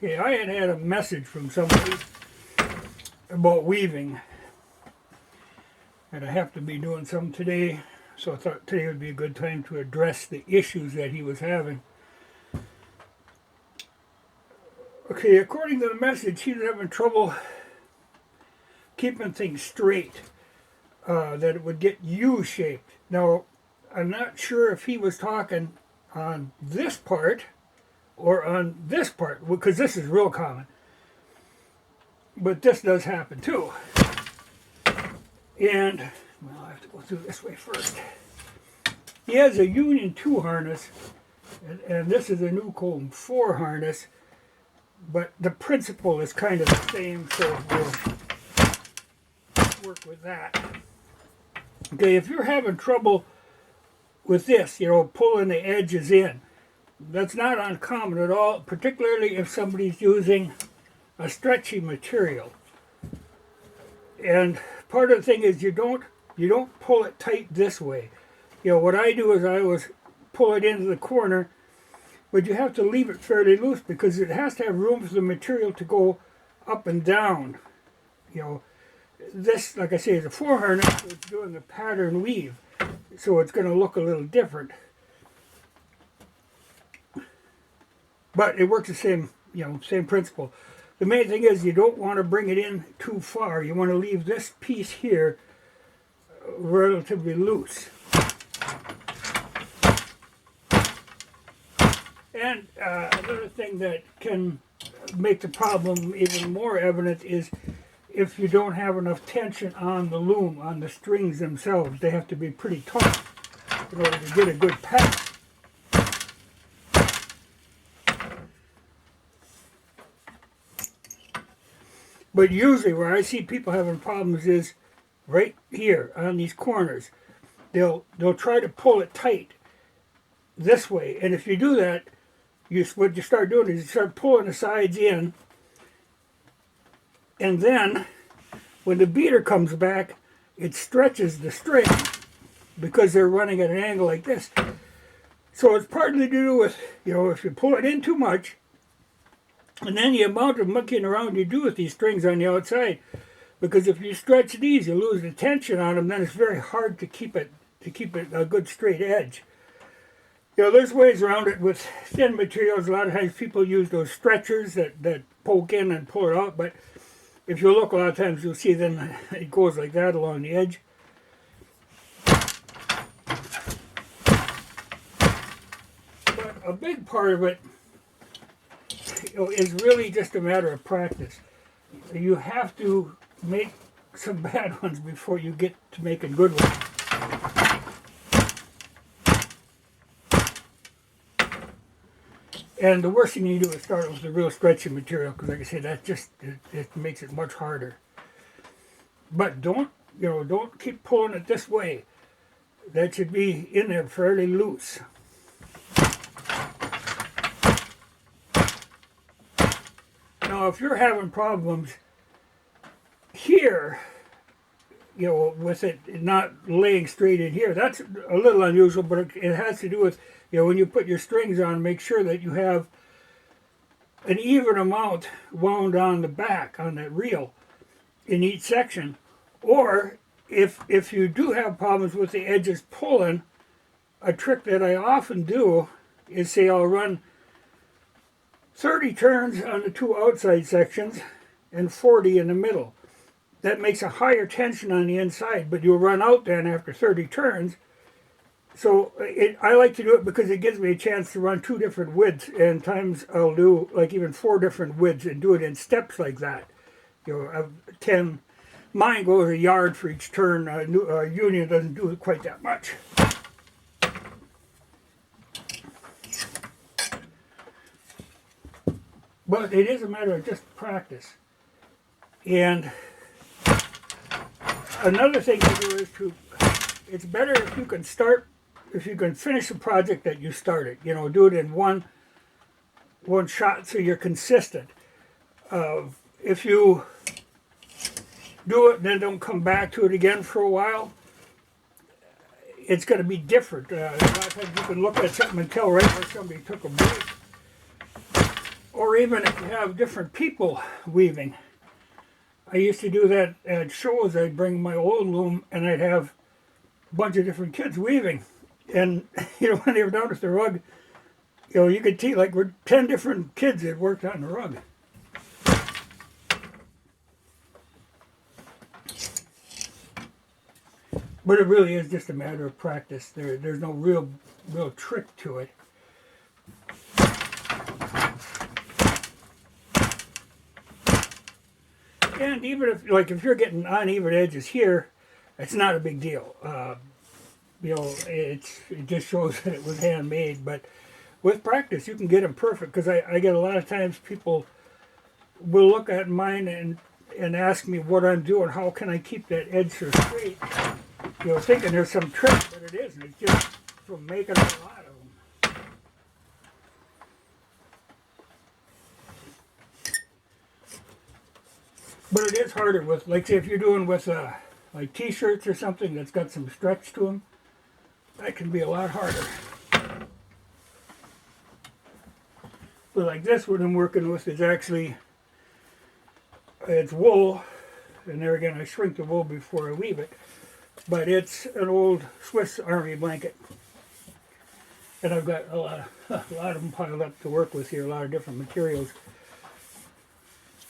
Okay, I had a message from somebody about weaving, and I have to be doing some today, so I thought today would be a good time to address the issues that he was having. Okay, according to the message, he was having trouble keeping things straight, that it would get U-shaped. Now, I'm not sure if he was talking on this part or on this part, because this is real common. But this does happen too. And, well, I have to go through this way first. He has a Union 2 harness, and this is a Newcomb 4 harness, but the principle is kind of the same, so we'll work with that. Okay, if you're having trouble with this, pulling the edges in, that's not uncommon at all, particularly if somebody's using a stretchy material. And part of the thing is you don't pull it tight this way. What I do is I always pull it into the corner, but you have to leave it fairly loose because it has to have room for the material to go up and down. This, like I say, is a 4 harness, so it's doing the pattern weave, so it's going to look a little different. But it works the same, same principle. The main thing is you don't want to bring it in too far. You want to leave this piece here relatively loose. And another thing that can make the problem even more evident is if you don't have enough tension on the loom, on the strings themselves. They have to be pretty taut in order to get a good pass. But usually where I see people having problems is right here on these corners. They'll try to pull it tight this way, and if you do that, what you start doing is you start pulling the sides in, and then when the beater comes back, it stretches the string because they're running at an angle like this. So it's partly to do with, if you pull it in too much, and then the amount of monkeying around you do with these strings on the outside, because if you stretch these, you lose the tension on them, then it's very hard to keep it a good straight edge. There's ways around it with thin materials. A lot of times people use those stretchers that poke in and pull it out, but if you look a lot of times you'll see then it goes like that along the edge. But a big part of it is really just a matter of practice. You have to make some bad ones before you get to making good ones. And the worst thing you do is start with the real stretchy material, because like I say, that just it makes it much harder. But don't keep pulling it this way. That should be in there fairly loose. Now, if you're having problems here, with it not laying straight in here, that's a little unusual, but it has to do with, when you put your strings on, make sure that you have an even amount wound on the back, on that reel, in each section. Or, if you do have problems with the edges pulling, a trick that I often do is say I'll run 30 turns on the 2 outside sections and 40 in the middle. That makes a higher tension on the inside, but you'll run out then after 30 turns. So I like to do it because it gives me a chance to run 2 different widths, and times I'll do like even 4 different widths and do it in steps like that. 10. Mine goes a yard for each turn. Union doesn't do it quite that much. But it is a matter of just practice. And another thing to do is it's better if you can finish a project that you started. Do it in one shot so you're consistent. If you do it and then don't come back to it again for a while, it's going to be different. A lot of times you can look at something and tell right where somebody took a break. Or or even if you have different people weaving. I used to do that at shows. I'd bring my old loom and I'd have a bunch of different kids weaving. And, when they were down at the rug, you could see like we're 10 different kids that worked on the rug. But it really is just a matter of practice. There's no real trick to it. And even if you're getting uneven edges here, it's not a big deal. It just shows that it was handmade. But with practice, you can get them perfect. Because I get a lot of times people will look at mine and ask me what I'm doing. How can I keep that edge so straight? Thinking there's some trick, but it isn't. It's just from making a lot of them. But it is harder with, like, say, if you're doing with like t-shirts or something that's got some stretch to them, that can be a lot harder. But like this one I'm working with is actually, it's wool, and there again I shrink the wool before I weave it. But it's an old Swiss Army blanket. And I've got a lot of them piled up to work with here, a lot of different materials.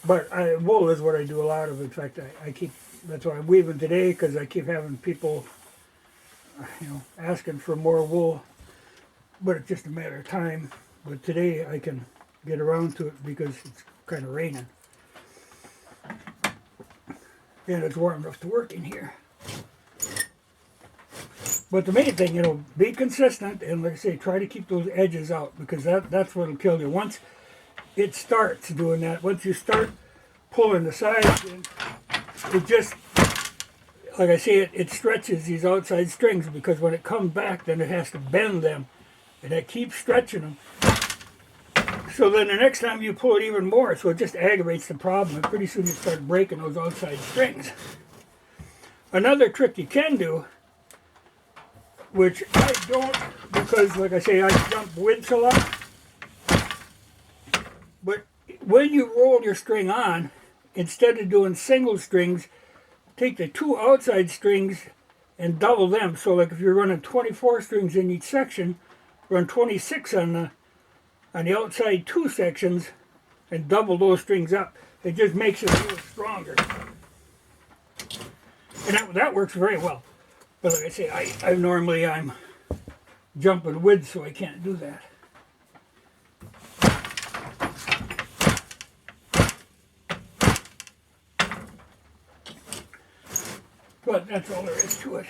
But wool is what I do a lot of. In fact, that's why I'm weaving today, because I keep having people, asking for more wool. But it's just a matter of time. But today I can get around to it because it's kind of raining. And it's warm enough to work in here. But the main thing, be consistent, and like I say, try to keep those edges out, because that's what'll kill you. Once it starts doing that, once you start pulling the sides in, it just, like I say, it stretches these outside strings, because when it comes back, then it has to bend them, and it keeps stretching them. So then the next time you pull it even more, so it just aggravates the problem, and pretty soon you start breaking those outside strings. Another trick you can do, which I don't, because like I say, I jump widths a lot. But when you roll your string on, instead of doing single strings, take the two outside strings and double them. So like if you're running 24 strings in each section, run 26 on the outside two sections and double those strings up. It just makes it a little stronger. And that works very well. But like I say, I'm jumping width, so I can't do that. But that's all there is to it.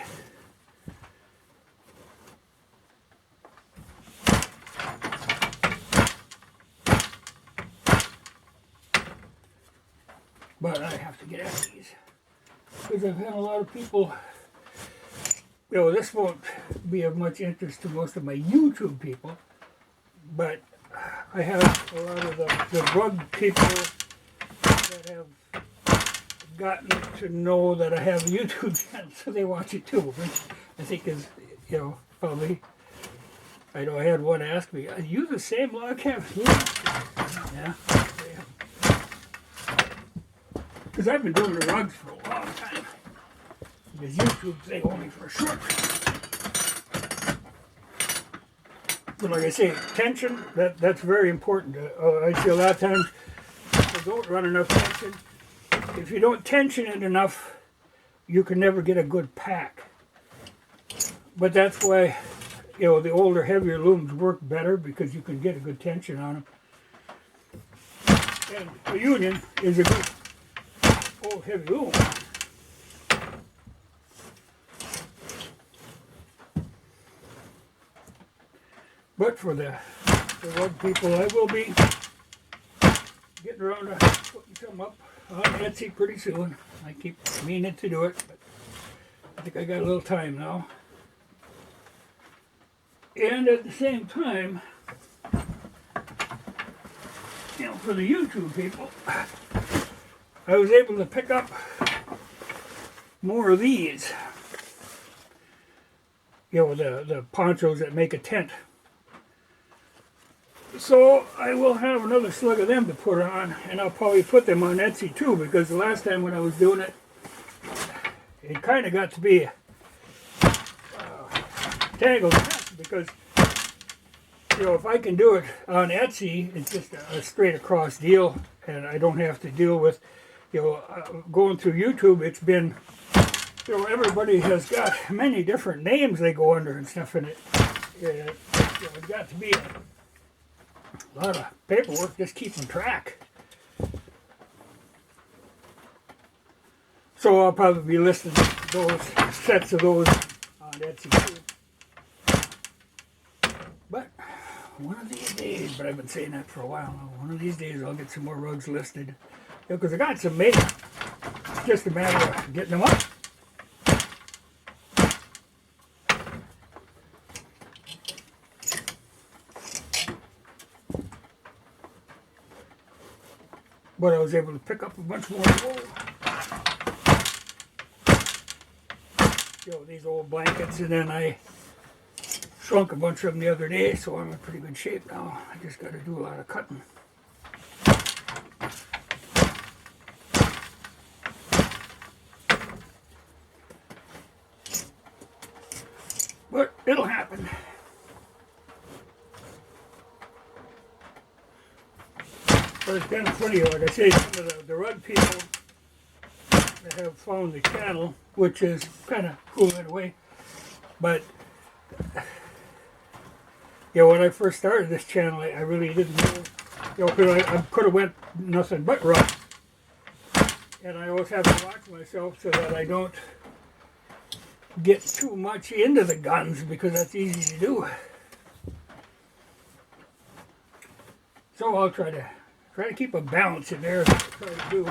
But I have to get at these, because I've had a lot of people. This won't be of much interest to most of my YouTube people, but I have a lot of the rug people that have gotten to know that I have a YouTube channel, so they watch it too, which I think is, probably, I know I had one ask me, are you the same log cabin? Yeah. Because I've been doing the rugs for a long time. Because YouTube's they only for a short period. But like I say, tension, that's very important. I see a lot of times people don't run enough tension. If you don't tension it enough, you can never get a good pack. But that's why, the older, heavier looms work better, because you can get a good tension on them. And the Union is a good old, heavy loom. But for the rug people, I will be getting around to putting some up on Etsy pretty soon. I keep meaning to do it, but I think I got a little time now. And at the same time, for the YouTube people, I was able to pick up more of these. The ponchos that make a tent. So I will have another slug of them to put on, and I'll probably put them on Etsy too, because the last time when I was doing it, it kind of got to be tangled mess, because if I can do it on Etsy, it's just a straight across deal, and I don't have to deal with going through YouTube. It's been everybody has got many different names they go under and stuff in it. It's got to be a lot of paperwork just keeping track. So I'll probably be listing those sets of those on Etsy too. But one of these days, but I've been saying that for a while now, one of these days I'll get some more rugs listed. Because I got some made. It's just a matter of getting them up. But I was able to pick up a bunch more wool. These old blankets, and then I shrunk a bunch of them the other day, so I'm in pretty good shape now. I just got to do a lot of cutting. But it'll happen. But it's kind of funny, like I say, some of the rug people that have found the channel, which is kind of cool in a way. But when I first started this channel, I really didn't know. I could have went nothing but rug, and I always have to watch myself so that I don't get too much into the guns, because that's easy to do. So I'll try to keep a balance in there. Try to do.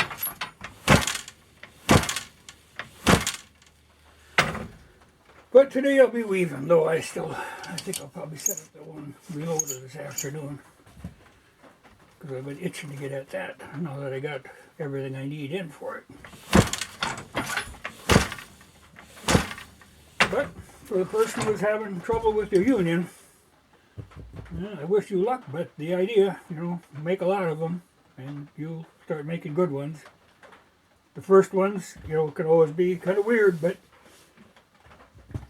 But today I'll be weaving, though I think I'll probably set up the one reloader this afternoon, because I've been itching to get at that now that I got everything I need in for it. But for the person who's having trouble with their union, I wish you luck. But the idea, make a lot of them, and you'll start making good ones. The first ones, can always be kind of weird, but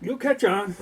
you'll catch on.